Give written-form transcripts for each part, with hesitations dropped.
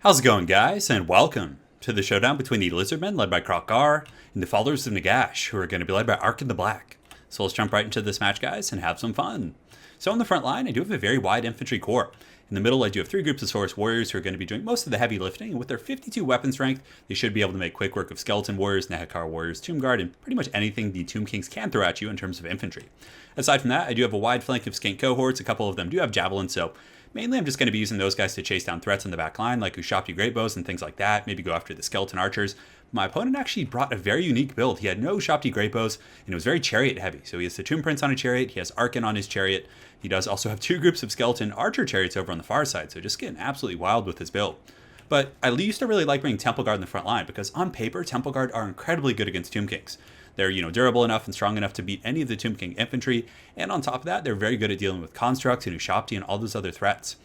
How's it going, guys, and welcome to the showdown between the Lizardmen, led by KROQIDILE, and the followers of Nagash, who are going to be led by Ark in the Black. So let's jump right into this match, guys, and have some fun. So on the front line, I do have a very wide infantry corps. In the middle, I do have three groups of Saurus warriors who are going to be doing most of the heavy lifting, and with their 52 weapon strength, they should be able to make quick work of skeleton warriors, Nehekar warriors, tomb guard, and pretty much anything the Tomb Kings can throw at you in terms of infantry. Aside from that, I do have a wide flank of skink cohorts. A couple of them do have javelins, so mainly I'm just going to be using those guys to chase down threats in the back line, like Ushabti Greatbows and things like that, maybe go after the skeleton archers. My opponent actually brought a very unique build. He had no Ushabti Greatbows, and it was very chariot heavy. So he has the Tomb Prince on a chariot, he has Arkin on his chariot. He does also have two groups of skeleton archer chariots over on the far side, so just getting absolutely wild with his build. But I used to really like bringing Temple Guard in the front line, because on paper, Temple Guard are incredibly good against Tomb Kings. They're, durable enough and strong enough to beat any of the Tomb King infantry, and on top of that, they're very good at dealing with constructs and Ushabti and all those other threats.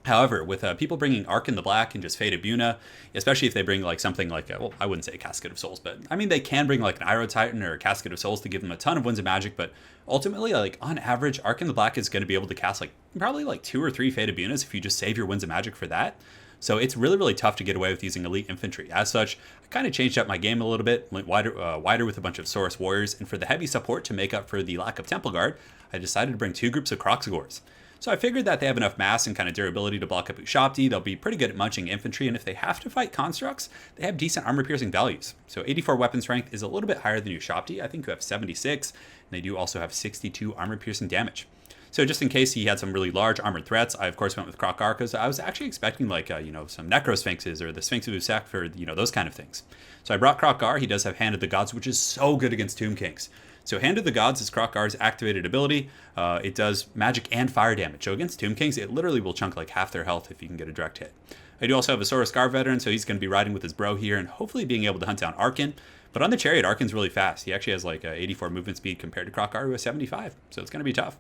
However, with people bringing Ark in the Black and just Fate Buna, especially if they bring like something like, well, I wouldn't say a Casket of Souls, but I mean, they can bring like an Iroh Titan or a Casket of Souls to give them a ton of Winds of Magic, but ultimately, like on average, Ark in the Black is going to be able to cast like probably like 2 or 3 Fate Bunas if you just save your Winds of Magic for that. So it's really, really tough to get away with using elite infantry. As such, I kind of changed up my game a little bit, went wider with a bunch of Saurus warriors, and for the heavy support to make up for the lack of Temple Guard, I decided to bring 2 groups of Kroq'Sigors. So I figured that they have enough mass and kind of durability to block up Ushabti. They'll be pretty good at munching infantry, and if they have to fight constructs, they have decent armor-piercing values. So 84 weapon strength is a little bit higher than Ushabti. I think you have 76, and they do also have 62 armor-piercing damage. So just in case he had some really large armored threats, I of course went with KROQIDILE because I was actually expecting like, some Necrosphinxes or the Sphinx of Usak for, those kind of things. So I brought KROQIDILE. He does have Hand of the Gods, which is so good against Tomb Kings. So Hand of the Gods is KROQIDILE's activated ability. It does magic and fire damage. So against Tomb Kings, it literally will chunk like half their health if you can get a direct hit. I do also have a Saurus Scar veteran, so he's going to be riding with his bro here and hopefully being able to hunt down Arkin. But on the chariot, Arkin's really fast. He actually has like 84 movement speed compared to KROQIDILE, who has 75. So it's going to be tough.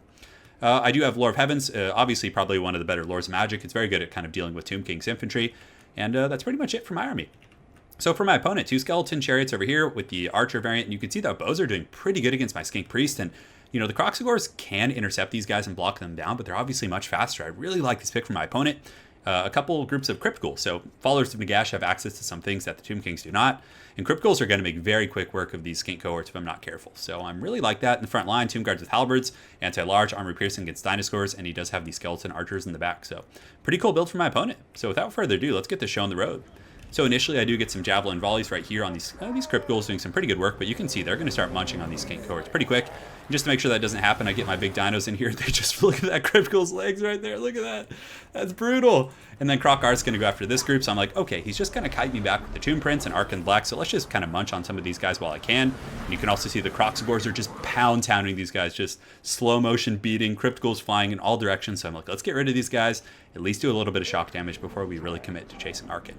I do have Lore of Heavens, obviously probably one of the better Lords of Magic. It's very good at kind of dealing with Tomb King's infantry. And that's pretty much it for my army. So for my opponent, 2 skeleton chariots over here with the archer variant, and you can see that bows are doing pretty good against my skink priest, and the Kroq'Sigors can intercept these guys and block them down, but they're obviously much faster. I really like this pick for my opponent. A couple groups of Crypt Ghouls, so followers of Nagash have access to some things that the Tomb Kings do not, and Crypt Ghouls are going to make very quick work of these skink cohorts if I'm not careful. So I'm really like that in the front line. Tomb Guards with halberds, anti-large, armor piercing against dinosaurs, and he does have these skeleton archers in the back. So pretty cool build for my opponent. So without further ado, let's get this show on the road. So initially, I do get some javelin volleys right here on these Crypt Ghouls doing some pretty good work, but you can see they're going to start munching on these skink cohorts pretty quick. And just to make sure that doesn't happen, I get my big dinos in here. They just look at that Crypt Ghoul's legs right there. Look at that. That's brutal. And then KROQIDILE's going to go after this group, so I'm like, okay, he's just going to kite me back with the Tomb Prince and Ark in Black, so let's just kind of munch on some of these guys while I can. And you can also see the Kroq'Sigors are just pounding these guys, just slow motion beating, Crypt Ghouls flying in all directions. So I'm like, let's get rid of these guys, at least do a little bit of shock damage before we really commit to chasing Arkin.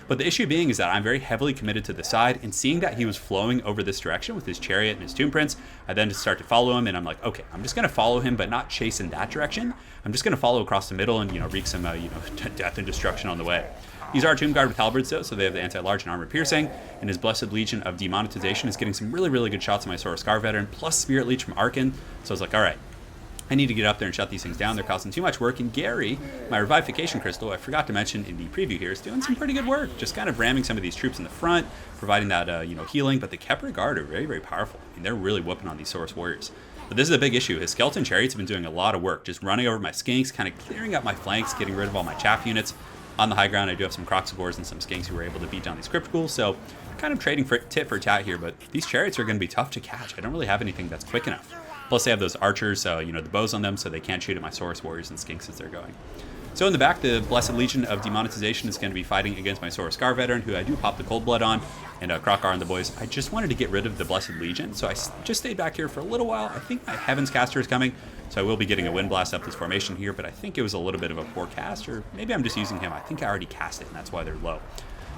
But the issue being is that I'm very heavily committed to the side, and seeing that he was flowing over this direction with his chariot and his Tomb Prince, I then just start to follow him, and I'm like, okay, I'm just going to follow him, but not chase in that direction. I'm just going to follow across the middle and, wreak some, death and destruction on the way. These are Tomb Guard with halberds, though, so they have the anti-large and armor piercing, and his Blessed Legion of Demonetization is getting some really, really good shots on my Saurus Scar veteran, plus Spirit Leech from Arkin. So I was like, all right, I need to get up there and shut these things down. They're causing too much work. And Gary, my Revivification Crystal, I forgot to mention in the preview here, is doing some pretty good work. Just kind of ramming some of these troops in the front, providing that, healing. But the Kepler Guard are very, very powerful. I mean, they're really whooping on these Saurus warriors. But this is a big issue. His skeleton chariots have been doing a lot of work, just running over my skinks, kind of clearing up my flanks, getting rid of all my chaff units. On the high ground, I do have some Kroq'Sigors and some skinks who were able to beat down these Crypt Ghouls. So kind of trading for tit for tat here, but these chariots are going to be tough to catch. I don't really have anything that's quick enough. Plus, they have those archers, the bows on them, so they can't shoot at my Saurus warriors and skinks as they're going. So in the back, the Blessed Legion of Demonetization is going to be fighting against my Saurus Scar veteran, who I do pop the Cold Blood on, and KROQIDILE and the boys. I just wanted to get rid of the Blessed Legion, so I just stayed back here for a little while. I think my Heavens Caster is coming, so I will be getting a Wind Blast up this formation here, but I think it was a little bit of a poor cast, or maybe I'm just using him. I think I already cast it, and that's why they're low.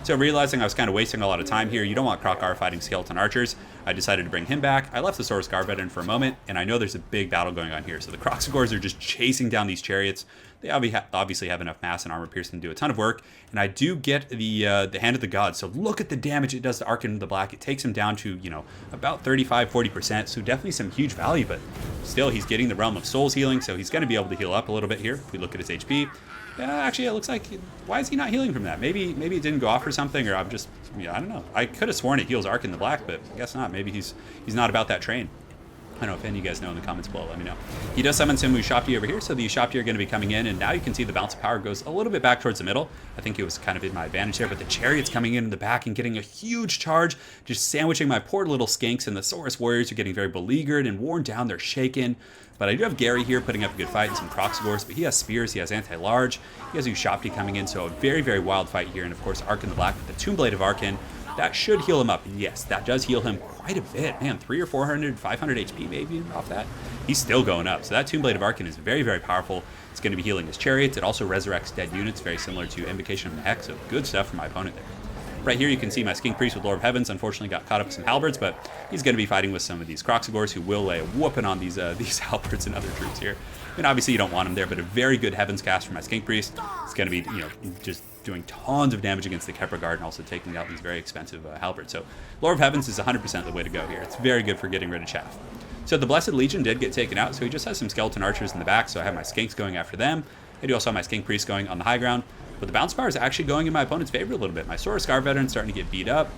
So realizing I was kind of wasting a lot of time here, you don't want KROQIDILE fighting skeleton archers, I decided to bring him back. I left the Saurus Scar veteran for a moment, and I know there's a big battle going on here. So the Kroq'Sigors are just chasing down these chariots. They obviously have enough mass and armor piercing to do a ton of work, and I do get the Hand of the Gods. So look at the damage it does to Arkin in the Black. It takes him down to, about 35-40%, so definitely some huge value, but still he's getting the Realm of Souls healing, so he's going to be able to heal up a little bit here if we look at his HP. Yeah, actually, it looks like... Why is he not healing from that? Maybe it didn't go off or something, or I'm just... Yeah, I don't know. I could have sworn it heals Ark in the Black, but I guess not. Maybe he's not about that train. I don't know if any of you guys know in the comments below. Let me know. He does summon some Ushopti over here, so the Ushopti are going to be coming in, and now you can see the bounce of power goes a little bit back towards the middle. I think it was kind of in my advantage there, but the Chariot's coming in the back and getting a huge charge, just sandwiching my poor little skinks, and the Saurus Warriors are getting very beleaguered and worn down. They're shaken. But I do have Gary here putting up a good fight and some KROQIDILEs, but he has spears, he has anti-large, he has Ushopti coming in, so a very, very wild fight here. And of course, Ark in the Black with the Tomb Blade of Arkin. That should heal him up. And yes, that does heal him quite a bit. Man, 300 or 400, 500 HP maybe off that. He's still going up. So that Tomb Blade of Arkin is very, very powerful. It's going to be healing his chariots. It also resurrects dead units, very similar to Invocation of the Hex. So good stuff for my opponent there. Right here you can see my Skink Priest with Lord of Heavens. Unfortunately got caught up with some halberds, but he's going to be fighting with some of these KROQIDILEs who will lay a whooping on these halberds and other troops here. I mean, obviously you don't want them there, but a very good Heavens cast for my Skink Priest. It's going to be, you know, just doing tons of damage against the Kepler Guard and also taking out these very expensive halberds. So Lord of Heavens is 100% the way to go here. It's very good for getting rid of chaff. So the Blessed Legion did get taken out, so he just has some skeleton archers in the back, so I have my Skinks going after them. I do also have my Skink Priest going on the high ground, but the bounce power is actually going in my opponent's favor a little bit. My Saurus Scar veteran starting to get beat up.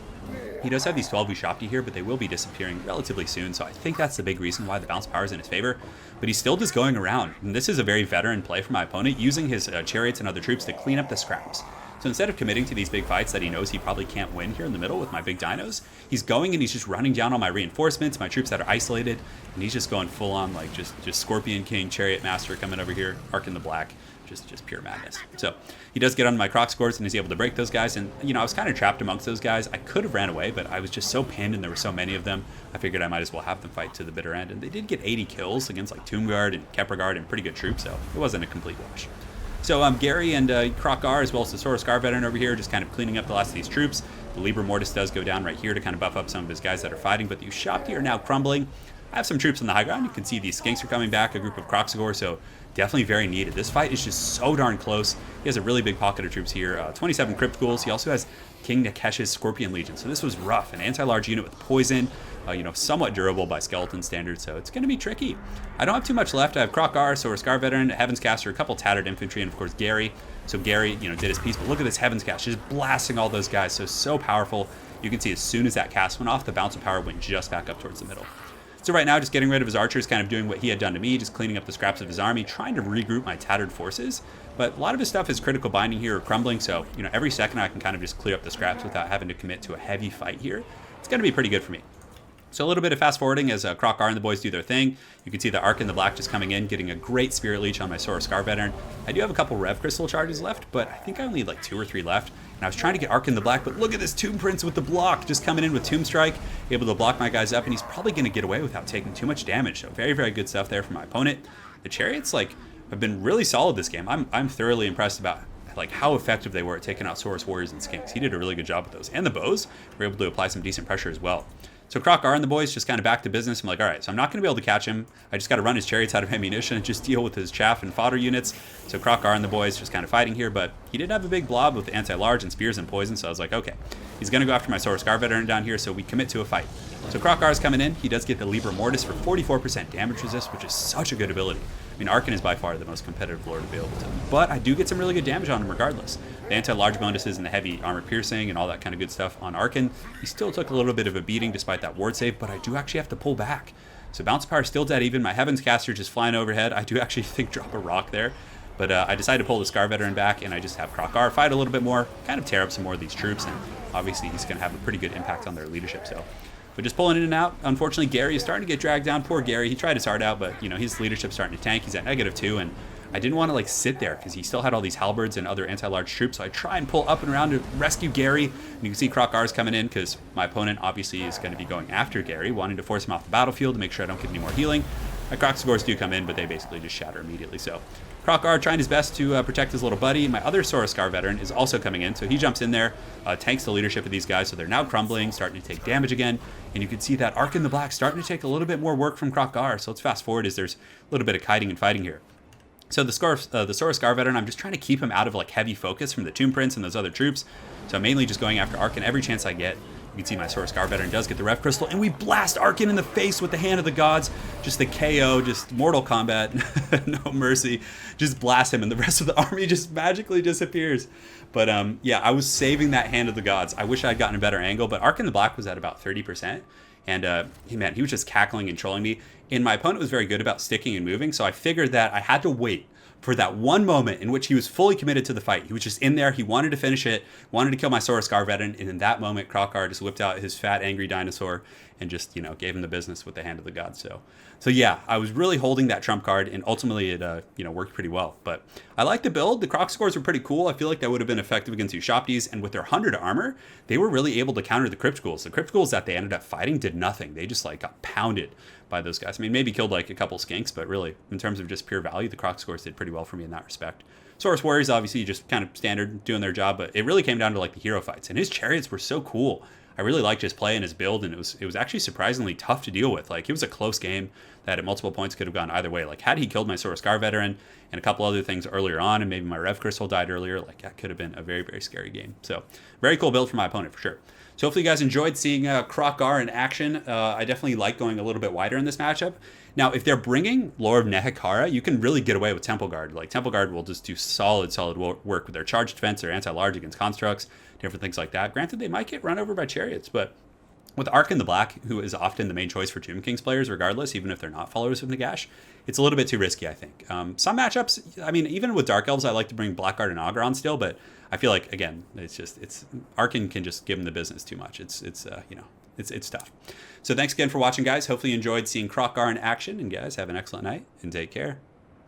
He does have these 12 Ushopti here, but they will be disappearing relatively soon, so I think that's the big reason why the bounce power is in his favor. But he's still just going around, and this is a very veteran play for my opponent, using his chariots and other troops to clean up the scraps. So instead of committing to these big fights that he knows he probably can't win here in the middle with my big dinos, he's going and he's just running down on my reinforcements, my troops that are isolated, and he's just going full on like just Scorpion King, Chariot Master coming over here, Ark in the Black. Just pure madness. So he does get on my KROQIDILEs and is able to break those guys. And, you know, I was kind of trapped amongst those guys. I could have ran away, but I was just so pinned and there were so many of them. I figured I might as well have them fight to the bitter end. And they did get 80 kills against like Tomb Guard and Kepler Guard and pretty good troops, so it wasn't a complete wash. So Gary and KROQ as well as the Saurus Scar veteran over here just kind of cleaning up the last of these troops. The Libra Mortis does go down right here to kind of buff up some of his guys that are fighting, but the Ushopti are now crumbling. I have some troops on the high ground. You can see these Skinks are coming back, a group of KROQIDILE, so definitely very needed. This fight is just so darn close. He has a really big pocket of troops here. 27 Crypt Ghouls. He also has King Nekesh's Scorpion Legion, so this was rough. An anti-large unit with poison, you know, somewhat durable by skeleton standards, so it's going to be tricky. I don't have too much left. I have KROQ, Saurus Scar veteran, Heavens Caster, a couple tattered infantry, and of course Gary. So Gary, you know, did his piece, but look at this Heavens Cast, just blasting all those guys, so powerful. You can see as soon as that cast went off, the bounce of power went just back up towards the middle. So right now, just getting rid of his archers, kind of doing what he had done to me, just cleaning up the scraps of his army, trying to regroup my tattered forces. But a lot of his stuff is critical binding here or crumbling, so, you know, every second I can kind of just clear up the scraps without having to commit to a heavy fight here. It's going to be pretty good for me. So a little bit of fast forwarding as KROQ and the boys do their thing. You can see the Ark in the Black just coming in, getting a great Spirit Leech on my Saurus Scar veteran. I do have a couple Rev Crystal charges left, but I think I only need like 2 or 3 left. And I was trying to get Ark in the Black, but look at this Tomb Prince with the block, just coming in with Tomb Strike, able to block my guys up, and he's probably going to get away without taking too much damage. So very, very good stuff there from my opponent. The Chariots like have been really solid this game. I'm thoroughly impressed about like how effective they were at taking out Saurus Warriors and Skinks. He did a really good job with those. And the bows were able to apply some decent pressure as well. So KROQ and the boys just kind of back to business. I'm like, all right, so I'm not going to be able to catch him. I just got to run his chariots out of ammunition and just deal with his chaff and fodder units. So KROQ and the boys just kind of fighting here, but he did have a big blob with anti-large and spears and poison, so I was like, okay, he's going to go after my Saurus Scar veteran down here, so we commit to a fight. So KROQ is coming in. He does get the Libra Mortis for 44% damage resist, which is such a good ability. I mean, Arkin is by far the most competitive lord available to him, but I do get some really good damage on him regardless. The anti-large bonuses and the heavy armor piercing and all that kind of good stuff on Arkin. He still took a little bit of a beating despite that ward save, but I do actually have to pull back. So bounce power still dead even. My Heavens Caster just flying overhead. I do actually think drop a rock there, but I decided to pull the Scar veteran back, and I just have KROQ fight a little bit more, kind of tear up some more of these troops, and obviously he's going to have a pretty good impact on their leadership. So but just pulling in and out. Unfortunately, Gary is starting to get dragged down. Poor Gary. He tried his heart out, but you know his leadership's starting to tank. He's at -2, and I didn't want to like sit there because he still had all these halberds and other anti-large troops. So I try and pull up and around to rescue Gary. And you can see KROQ is coming in because my opponent obviously is going to be going after Gary, wanting to force him off the battlefield to make sure I don't get any more healing. My KROQ do come in, but they basically just shatter immediately. So KROQ trying his best to protect his little buddy. My other Saurus Scar veteran is also coming in, so he jumps in there, tanks the leadership of these guys, so they're now crumbling, starting to take damage again. And you can see that Ark in the Black starting to take a little bit more work from KROQ. So let's fast forward as there's a little bit of kiting and fighting here. So the Saurus Scar veteran, I'm just trying to keep him out of like heavy focus from the Tomb Prince and those other troops. So I'm mainly just going after Ark every chance I get. You can see my Source Scar veteran does get the Rev Crystal, and we blast Arkin in the face with the Hand of the Gods. Just the KO, just Mortal Kombat, no mercy. Just blast him, and the rest of the army just magically disappears. But yeah, I was saving that Hand of the Gods. I wish I'd gotten a better angle, but Arkin the Black was at about 30%. And man, he was just cackling and trolling me. And my opponent was very good about sticking and moving, so I figured that I had to wait for that one moment in which he was fully committed to the fight. He was just in there. He wanted to finish it, wanted to kill my Source Scar veteran. And in that moment, KROQIDILE just whipped out his fat, angry dinosaur and just, you know, gave him the business with the Hand of the Gods. So yeah, I was really holding that trump card, and ultimately it, you know, worked pretty well. But I like the build. The Croc scores were pretty cool. I feel like that would have been effective against Ushopties, and with their 100 armor, they were really able to counter the Crypt Ghouls. The Crypt Ghouls that they ended up fighting did nothing. They just like got pounded by those guys. I mean, maybe killed like a couple skinks, but really, in terms of just pure value, the Croc scores did pretty well for me in that respect. Saurus Warriors, obviously, just kind of standard, doing their job, but it really came down to like the hero fights, and his chariots were so cool. I really liked his play and his build, and it was actually surprisingly tough to deal with. Like, it was a close game that at multiple points could have gone either way. Like, had he killed my Source Scar veteran and a couple other things earlier on, and maybe my Rev Crystal died earlier, like, that could have been a very, very scary game. So, very cool build for my opponent, for sure. So hopefully you guys enjoyed seeing KROQIDILE in action. I definitely like going a little bit wider in this matchup. Now, if they're bringing Lore of Nehekara, you can really get away with Temple Guard. Like, Temple Guard will just do solid work with their charge defense, their anti-large against constructs, different things like that. Granted, they might get run over by chariots, but with Arkin the Black, who is often the main choice for Tomb Kings players, regardless, even if they're not followers of Nagash, it's a little bit too risky, I think. Some matchups, I mean, even with Dark Elves, I like to bring Blackguard and Augur on still, but I feel like, again, Arkin can just give them the business too much. You know, it's tough. So thanks again for watching, guys. Hopefully you enjoyed seeing KROQIDILE in action, and guys, have an excellent night, and take care.